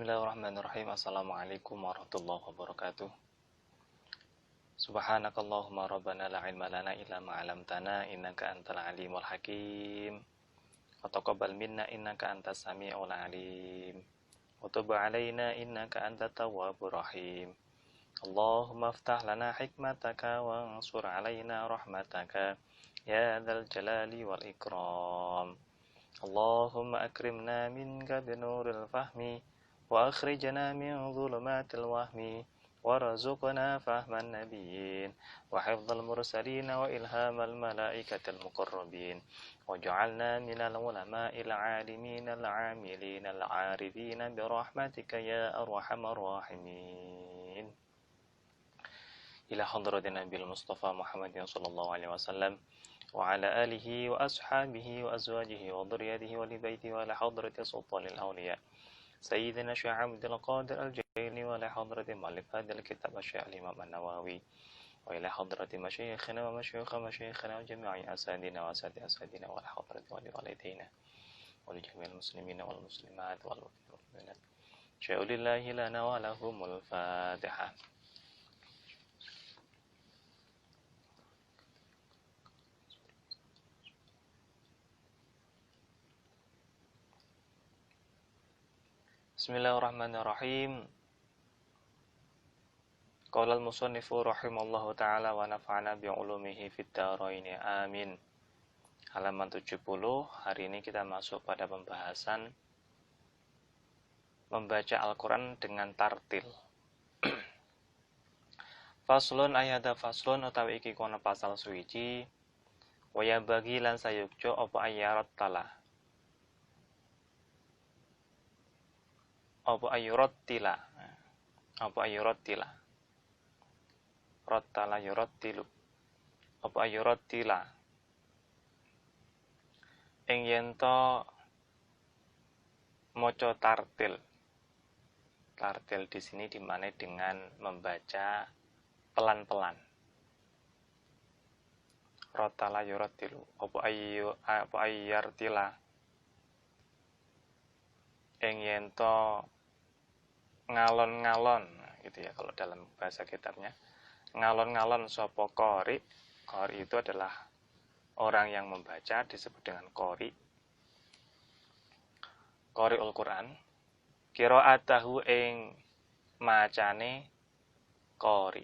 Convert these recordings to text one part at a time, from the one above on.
Bismillahirrahmanirrahim. Assalamualaikum warahmatullahi wabarakatuh. Subhanakallahumma rabbana la ilma lana illa ma 'allamtana innaka antal alimul hakim. Wa taqabbal minna innaka antas samiul alim. Wa tub 'alaina innaka antat tawwabur rahim. Allahumma iftah lana hikmataka wa ansur 'alaina rahmataka ya dzal jalali wal ikram. Allahumma akrimna minka binuril fahmi وأخرجنا من ظلمات الوهم وارزقنا فهم النبيين وحفظ المرسلين وإلهام الملائكة المقربين وجعلنا من العلماء العالمين العاملين العارفين برحمتك يا أرحم الراحمين إلى حضرة النبي المصطفى محمد صلى الله عليه وسلم وعلى آله وأصحابه وأزواجه وذريته ولبيته وعلى حضرة سلطان الأولياء سيدنا الشيخ عبد القادر الجيلي وإلى حضرة مؤلف هذا الكتاب الشيخ الإمام النووي وإلى حضرة مشايخنا ومشايخنا وجميع أساتذتنا وأساتذة أساتذتنا وإلى حضرة والدينا ولجميع المسلمين والمسلمات والمؤمنات شاء لله لنا ولهم الفاتحة. Bismillahirrahmanirrahim. Qala al-musannifu rahimallahu ta'ala wa nafa'ana bi'ulumihi fid dharain amin. Halaman 70. Hari ini kita masuk pada pembahasan membaca Al-Qur'an dengan tartil. Faslun ayada faslun utawi iki kono pasal suwiji wa ya bagi lan sayukjo apa ayarat tala. Apa ayurattila rattala yurattilu apa ayurattila ing yen to maca tartil di sini dimaknai dengan membaca pelan-pelan. Rattala yurattilu apa ayyartila ing yen to ngalon-ngalon gitu ya kalau dalam bahasa kitabnya. Ngalon-ngalon sapa qori. Qori itu adalah orang yang membaca disebut dengan qori. Qori'ul Quran. Qira'atahu ing macane qori.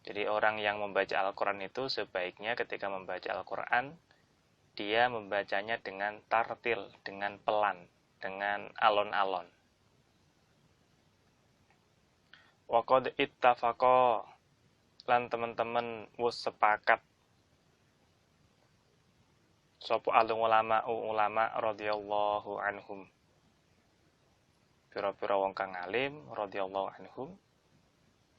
Jadi orang yang membaca Al-Quran itu sebaiknya ketika membaca Al-Quran dia membacanya dengan tartil, dengan pelan, dengan alon-alon. Wa qad ittafaqa lan teman-teman wis sepakat sapa ulama radhiyallahu anhum. Pira-pira wong kang alim radhiyallahu anhum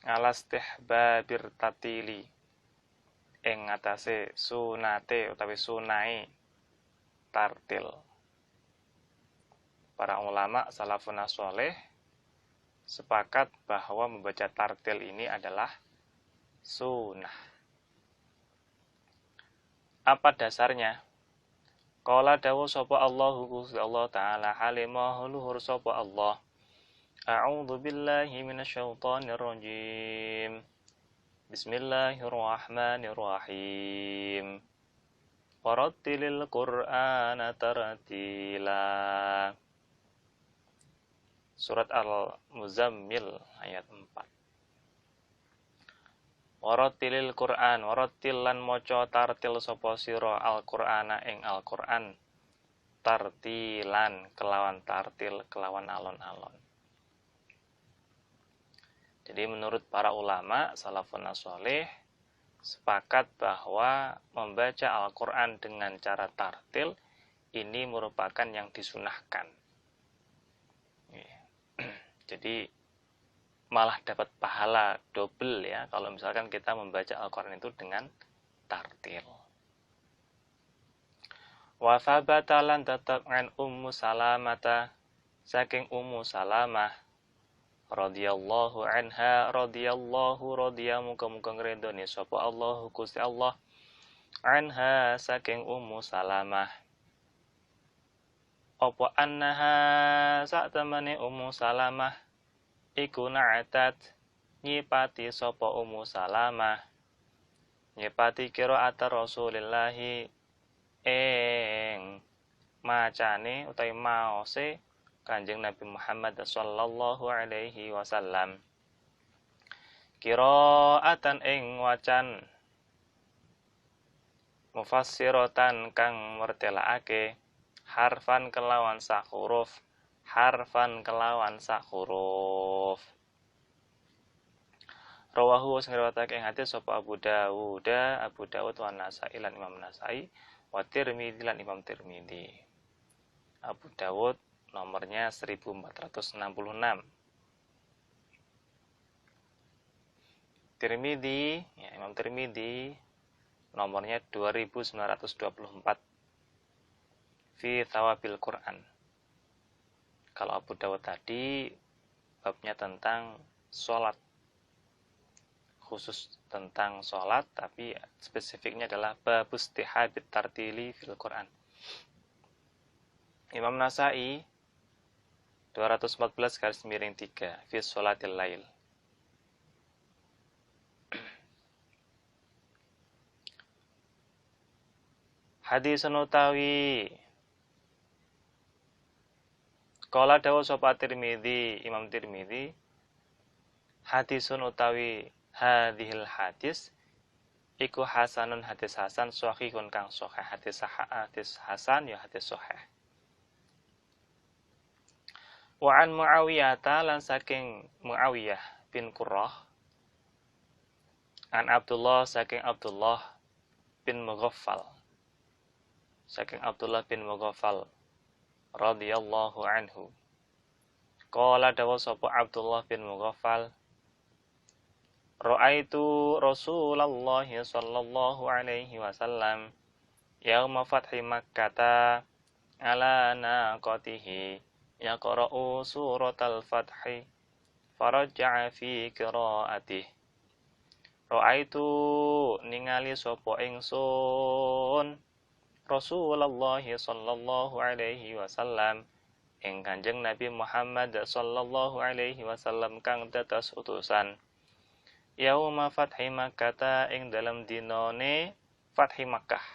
alastihbabir tatili ing ngatasé sunate utawi sunahe tartil. Para ulama salafun shalih sepakat bahwa membaca tartil ini adalah sunnah. Apa dasarnya? Qala dawu sapa Allahu Allah taala halimah luhur sapa Allah. A'udzu billahi minasyaitonir rajim. Bismillahirrahmanirrahim. Warattilil Qur'ana tartila. Surat Al-Muzammil ayat 4. Warattilil Qur'an, warattil lan maca tartil sapa sira Al-Qur'ana ing Al-Qur'an. Tartilan kelawan tartil kelawan alon-alon. Jadi menurut para ulama salafun shalih sepakat bahwa membaca Al-Qur'an dengan cara tartil ini merupakan yang disunahkan. Jadi malah dapat pahala double ya kalau misalkan kita membaca Al-Qur'an itu dengan tartil. Wa thabata lan tetep an Ummu Salamata saking Ummu Salamah radhiyallahu anha radhiya muga-muga ngredoni sapa Allah Gusti Allah anha saking Ummu Salamah apa annaha sak temene Ummu Salamah iku na'atat nyipati sapa Ummu Salamah nyipati qiraat Rasulillahi ing macane utawi maose Kanjeng Nabi Muhammad sallallahu alaihi wasallam qiraatan ing wacan mufassiratan kang mertelaake harfan kelawan sak huruf rawahu sing riwayatake ing hadis sapa Abu Dawud wa Nasa'i lan Imam Nasa'i wa Tirmidzi lan Imam Tirmidzi. Abu Dawud nomornya 1466. Tirmidzi, ya Imam Tirmidzi nomornya 2924 fi Thawabil Quran. Kalau Abu Dawud tadi babnya tentang sholat, khusus tentang sholat, tapi spesifiknya adalah babus tihabit tartili fil Quran. Imam Nasa'i 214/3 fi sholatil lail. Hadisun utawi Qala dawu sapa Tirmidzi, Imam Tirmidzi, hadisun utawi hadhil hadis iku hasanun hadis hasan sahihun kang sahih hadis hasan ya hadis sahih. Wa an Muawiyah lan saking Muawiyah bin Qurrah an Abdullah saking Abdullah bin Mughaffal radhiyallahu anhu. Qala dawu sapa Abdullah bin Mughaffal, ra'aitu Rasulullah sallallahu alaihi wasallam yauma fathi Makkah ala naqatihi yaqra'u suratal fathi faraja'a fi qira'atihi. Ra'aitu ningali sapa ingsun Rasulullah sallallahu alaihi wasallam ing Kanjeng Nabi Muhammad sallallahu alaihi wasallam kang dados utusan yauma fathi Makkah ing dalam dinane fathi Makkah,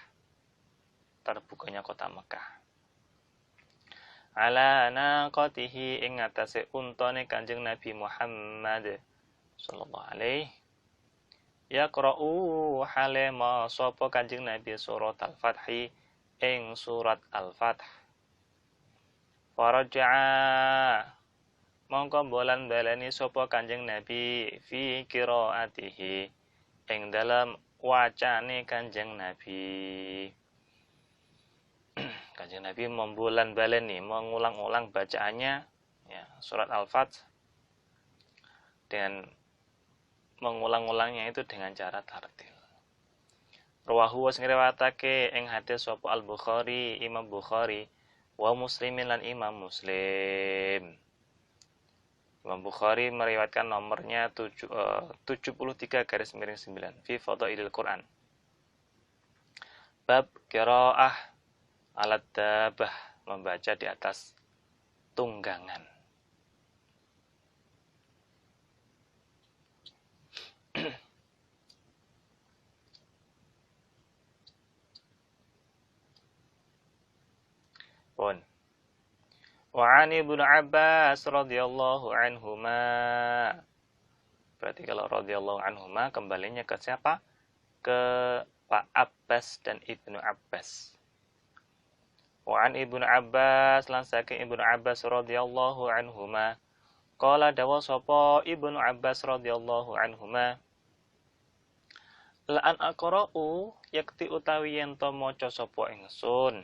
terbukanya kota Makkah. Ala naqatihi ing atase untane Kanjeng Nabi Muhammad sallallahu alaihi yaqra'u halema sapa Kanjeng Nabi surat al-Fathi ing surat Al-Fath. Faraja'a mongko bolan baleni sapa Kanjeng Nabi fi qiraatihi ing dalam wacane Kanjeng Nabi. Kanjeng Nabi membolan baleni, mengulang-ulang bacaannya ya, surat Al-Fath dengan mengulang-ulangnya itu dengan cara tartil. Rawahu sing riwayatake ing hadis sapa Al-Bukhari, Imam Bukhari, wa Muslimin lan Imam Muslim. Imam Bukhari meriwayatkan nomornya 73/9 fi Fadailil Quran. Bab qiraah alat dabah, membaca di atas tunggangan. Pun. Wa 'an Ibnu Abbas radhiyallahu anhuma. Berarti kalau radhiyallahu anhuma kembalinya ke siapa? Ke Pak Abbas dan Ibnu Abbas. Wa 'an Ibnu Abbas lan saking Ibnu Abbas radhiyallahu anhuma. Qala dawa sapa Ibnu Abbas radhiyallahu anhuma. La an aqra'u yakti utawi yen to maca sapa ingsun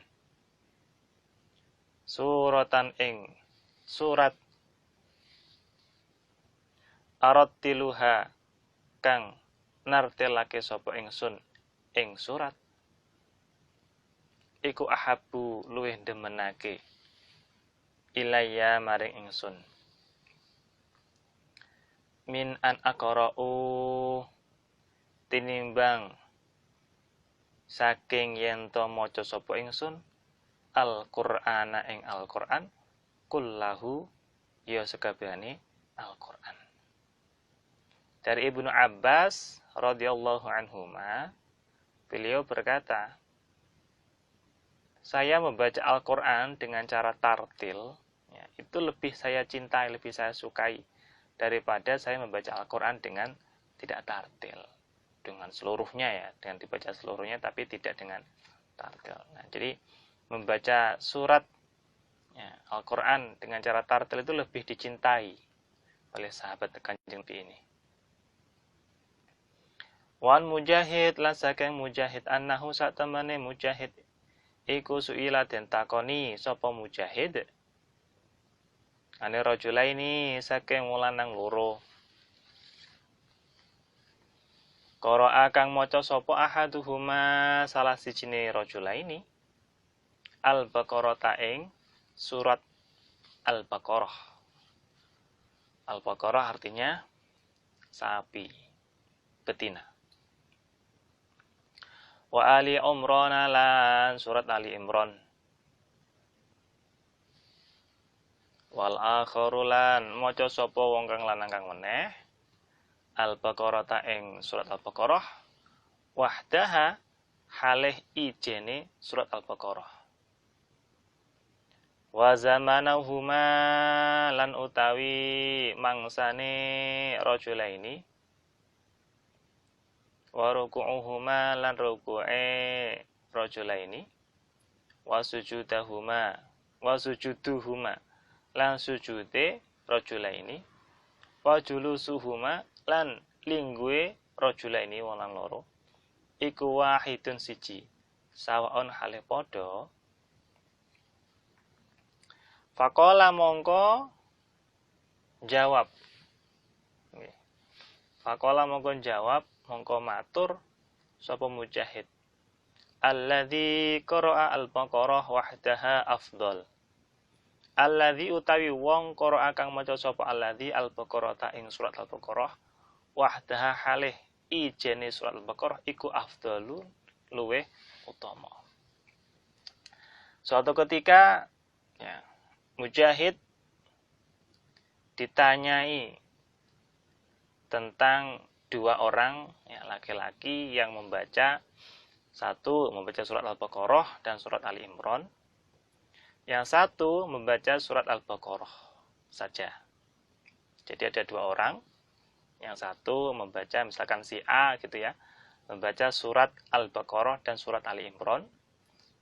suratan ing surat arattiluha kang nartelake sapa ingsun ing surat iku ahabbu luwih demenake ilayya maring ingsun min an aqra'u tinimbang saking yen to maca sapa ingsun Al-Qur'ana ing Al-Qur'an kullahu ya sekabehane Al-Qur'an. Dari Ibnu Abbas radhiyallahu anhuma, beliau berkata, saya membaca Al-Qur'an dengan cara tartil, ya, itu lebih saya cintai, lebih saya sukai daripada saya membaca Al-Qur'an dengan tidak tartil, dengan seluruhnya ya, dengan dibaca seluruhnya tapi tidak dengan tartil. Nah, jadi membaca surat ya, Al-Qur'an dengan cara tartil itu lebih dicintai oleh sahabat Kanjeng Nabi ini. Wan Mujahid lan saking Mujahid annahu satemene Mujahid iku suila den takoni sapa Mujahid ane rajulaini saking lanang loro. Qara'a kang maca sapa ahaduhuma salah sijine rajulaini Al-Baqarah ing surat Al-Baqarah. Al-Baqarah artinya sapi betina. Wa Ali Imran lan surat Ali Imran. Wal akharu lan maca sapa wong kang lanang kang meneh Al-Baqarah ing surat Al-Baqarah wahdaha halih ijene surat Al-Baqarah. Wa zamanahuma lan utawi mangsane rajulaini wa ruku'uhuma lan ruku'e rajulaini wa sujuduhuma lan sujude rajulaini wa julusuhuma lan linggue rajulaini wong lan loro iku wahidun siji sawaon hale padha. Faqala mongko jawab. Faqala mongko jawab, mongko matur sapa Mujahid. Alladzi qara'a al-Baqarah wahdaha afdal. Alladzi utawi wong qara'a kang maca sapa alladzi al-Baqarah ing surat Al-Baqarah wahdaha halih ijene surat Al-Baqarah iku afdalu luweh utama. Suatu ketika ya Mujahid ditanyai tentang dua orang ya, laki-laki yang membaca surat Al-Baqarah dan surat Ali Imran. Yang satu membaca surat Al-Baqarah saja. Jadi ada dua orang. Yang satu membaca misalkan si A gitu ya, membaca surat Al-Baqarah dan surat Ali Imran.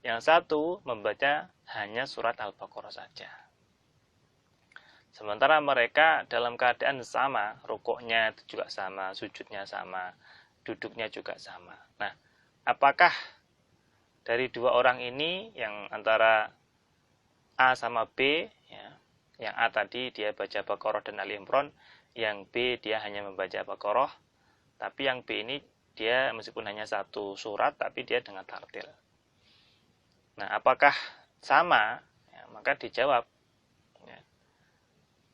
Yang satu membaca hanya surat Al-Baqarah saja. Sementara mereka dalam keadaan sama, rukuknya juga sama, sujudnya sama, duduknya juga sama. Nah, apakah dari dua orang ini yang antara A sama B, ya, yang A tadi dia baca Baqarah dan Ali Imran, yang B dia hanya membaca Baqarah, tapi yang B ini dia meskipun hanya satu surat, tapi dia dengan tartil. Nah, apakah sama? Ya, maka dijawab.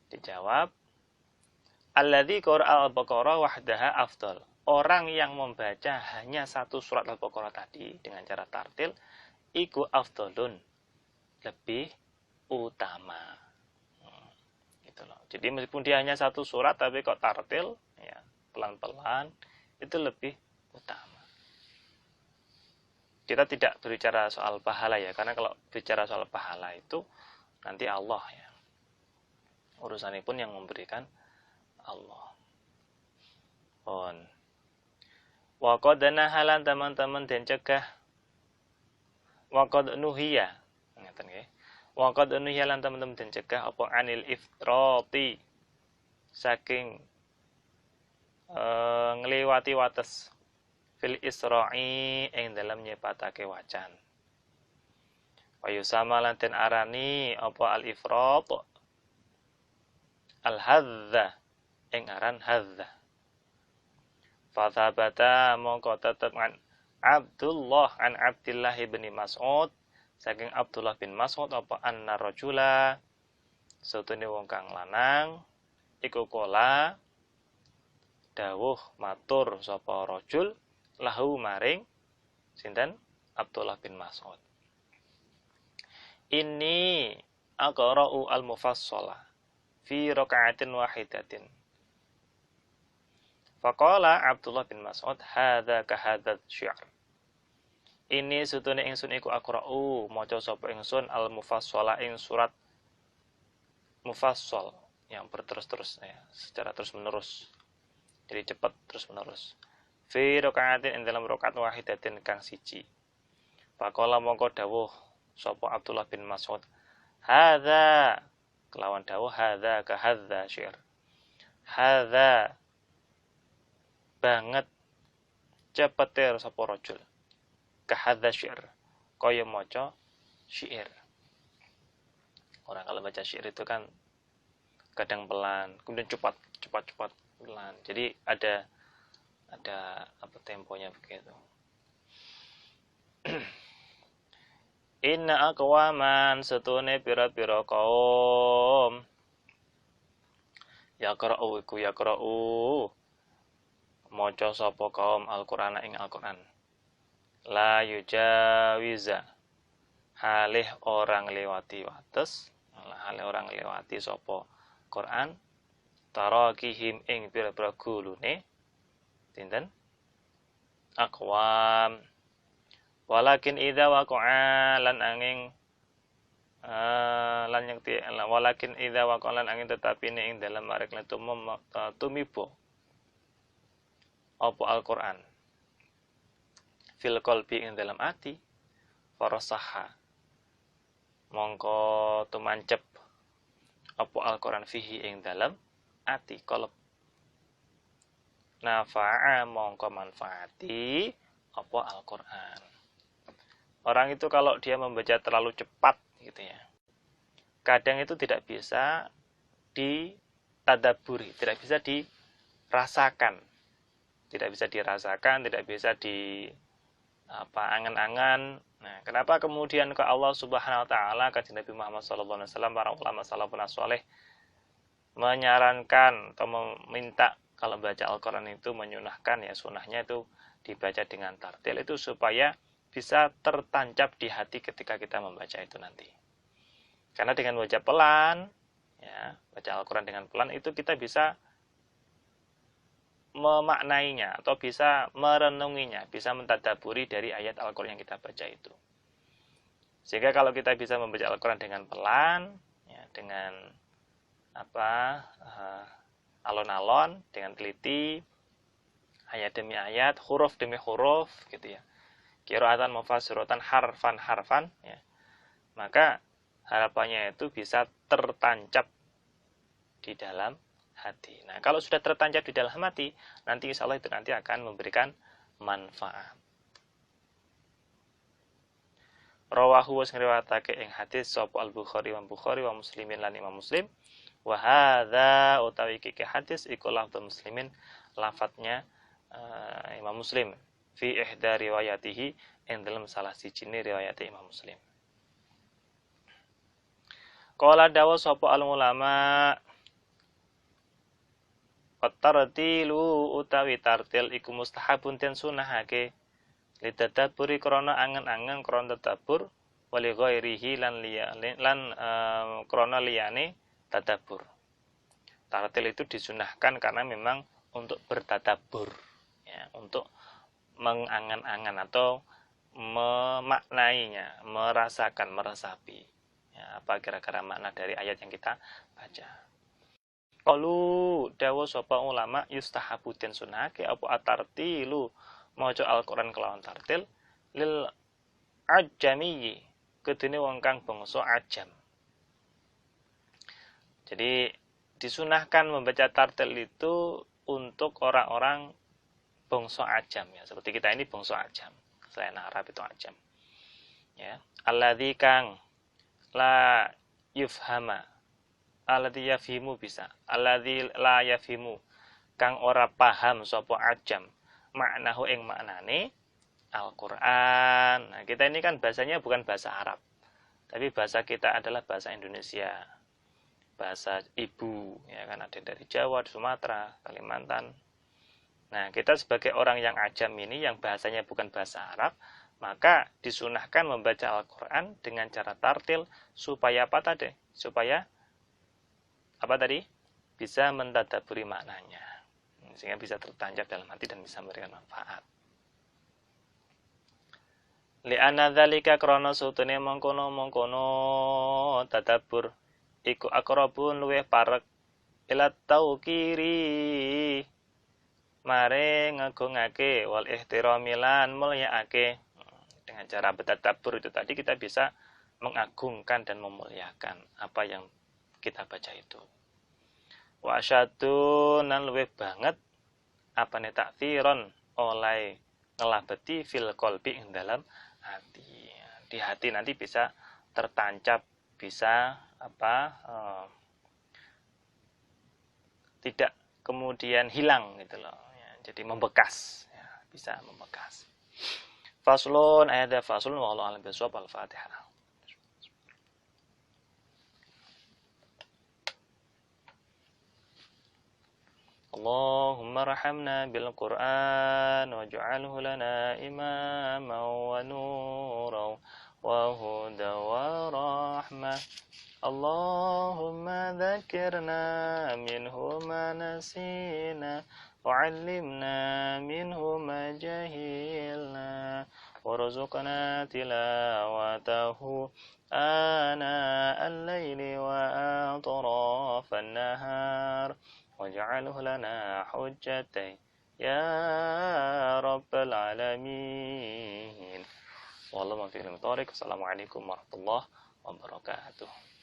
Dijawab, alladzi qara'a al-Baqarah wahdaha afdal. Orang yang membaca hanya satu surat Al-Baqarah tadi dengan cara tartil, iku afdalun, lebih utama. Gitu loh. Jadi meskipun dia hanya satu surat tapi kok tartil, ya pelan-pelan, itu lebih utama. Kita tidak berbicara soal pahala ya, karena kalau bicara soal pahala itu nanti Allah ya. Urusannya pun yang memberikan Allah. Wa qad nahalan teman-teman den cegah. Wa qad nuhiya. Ngaten nggih. Wa qad nuhiya lan teman-teman den cegah apa anil ifrati saking ngliwati wates fil isra'i ing dalam nyepatake wacan. Wa yusama lan den arani apa al ifrat al-hadza ing aran hadza. Fathabata mongko tetep an Abdullah an Abdillah bin Mas'ud saking Abdullah bin Mas'ud apa anna rajula satune wong kang lanang iku kola dawuh matur sapa rajul lahu maring sinten Abdullah bin Mas'ud. Inni aqra'u al-mufassala fi raka'atin wahidatin. Faqala Abdullah bin Mas'ud, hadza ka hadzal syi'r. Ini sutune ingsun iku aqra'u maca sapa ingsun al-mufassala ing surat mufassal yang berterus-terus ya, secara terus-menerus. Jadi cepat terus-menerus. Fi raka'atin ing dalam rakaat wahidatin kang siji. Faqala mongko dawuh sapa Abdullah bin Mas'ud, hadza kelawan dawuh hadza ka hadza syi'r. Hadza banget cepeter sapa rajul. Ka hadza syi'r. Kaya maca syair. Orang kalau baca syair itu kan kadang pelan, kemudian cepat pelan. Jadi ada apa temponya begitu. Inna aqwaman setune pira-pira kaum yaqra'u maca sapa kaum Al-Qur'an ing Al-Qur'an la yujawiza halih orang lewati wates halih orang lewati sapa Qur'an tarakihim ing pira-pira gulune dinten aqwam walakin idza waqa'a lan angin lan yakti walakin idza waqa'a lan angin tetapi ing dalam marek tumibo apa Al-Qur'an fil qalbi ing dalam ati farasaha mongko tumancep apa Al-Qur'an fihi ing dalam ati qalb nafa'a mongko manfaati apa Al-Qur'an. Orang itu kalau dia membaca terlalu cepat gitu ya. Kadang itu tidak bisa ditadaburi, tidak bisa dirasakan. Tidak bisa dirasakan, tidak bisa angan-angan. Nah, kenapa kemudian ke Allah Subhanahu wa taala kajian Nabi Muhammad sallallahu alaihi wasallam para ulama salafun saleh menyarankan atau meminta kalau baca Al-Qur'an itu menyunahkan ya sunahnya itu dibaca dengan tartil itu supaya bisa tertancap di hati ketika kita membaca itu nanti. Karena dengan baca pelan, ya, baca Al-Quran dengan pelan itu kita bisa memaknainya atau bisa merenunginya, bisa mentadaburi dari ayat Al-Quran yang kita baca itu. Sehingga kalau kita bisa membaca Al-Quran dengan pelan, ya, dengan alon-alon, dengan teliti, ayat demi ayat, huruf demi huruf, gitu ya. Qira'atan mufassiratan harfan ya. Maka harapannya itu bisa tertancap di dalam hati. Nah, kalau sudah tertancap di dalam hati, nanti insya Allah itu nanti akan memberikan manfaat. Rawahu wa riwayatake ing hadis sapa Al-Bukhari wa Muslimin lan Imam Muslim. Wa hadza utawi iki hadis iku lafdz Muslimin, lafadznya Imam Muslim. Fi ihda riwayatihi yang dalam salah sijine riwayat Imam Muslim. Qala dawa sapa al ulama tartilu utawi tartil iku mustahabun ten sunahake litadabburi krana angen-angen krana tadabbur wali ghairihi lan krana liyane tadabbur. Tartil itu disunahkan karena memang untuk bertadabbur ya, untuk mengangan-angan atau memaknainya, merasakan, meresapi. Ya, apa kira-kira makna dari ayat yang kita baca. Qalu dawa sapa ulama yustahabu den sunahake apa atartilu maca Al-Qur'an kelawan tartil lil ajami kedene wong kang bangsa ajam. Jadi disunahkan membaca tartil itu untuk orang-orang bangsa ajam ya, seperti kita ini bangsa ajam. Selain Arab itu ajam. Ya, alladzi kang la yufhama. Alladzi yafhimu bisa. Alladzi la yafhimu kang ora paham sapa ajam. Maknahu ing maknane Al-Qur'an. Nah, kita ini kan bahasanya bukan bahasa Arab. Tapi bahasa kita adalah bahasa Indonesia. Bahasa ibu, ya kan ada dari Jawa, Sumatera, Kalimantan. Nah, kita sebagai orang yang ajam ini, yang bahasanya bukan bahasa Arab, maka disunahkan membaca Al-Quran dengan cara tartil supaya apa tadi? Supaya apa tadi? Bisa mentadaburi maknanya, sehingga bisa tertancap dalam hati dan bisa memberikan manfaat. Li'anna dzalika krana sutune mengkono tadabbur iku aqrabun luwih parek ila tauqiri mare ngagungake wal ihtiramilan mulyakake. Dengan cara bertadabbur itu tadi kita bisa mengagungkan dan memuliakan apa yang kita baca itu. Wa asyadu nan luwih banget apa ne takfiron oleh ngelabeti fil qalbi ing dalam hati. Di hati nanti bisa tertancap, bisa tidak kemudian hilang gitu loh ya, jadi membekas ya, bisa membekas. Faslun ayat faslun wallahu a'lam bishawab. Al-Fatihah. اللهم ارحمنا بالقرآن واجعله لنا إماما ونورا وهدى ورحمة اللهم ذكرنا منه ما نسينا وعلمنا منه ما جهلنا وارزقنا تلاوته آناء الليل وأطراف النهار واجعله لنا حجة يا رب العالمين. Wallahu a'lam bishawab. Assalamualaikum warahmatullahi wabarakatuh.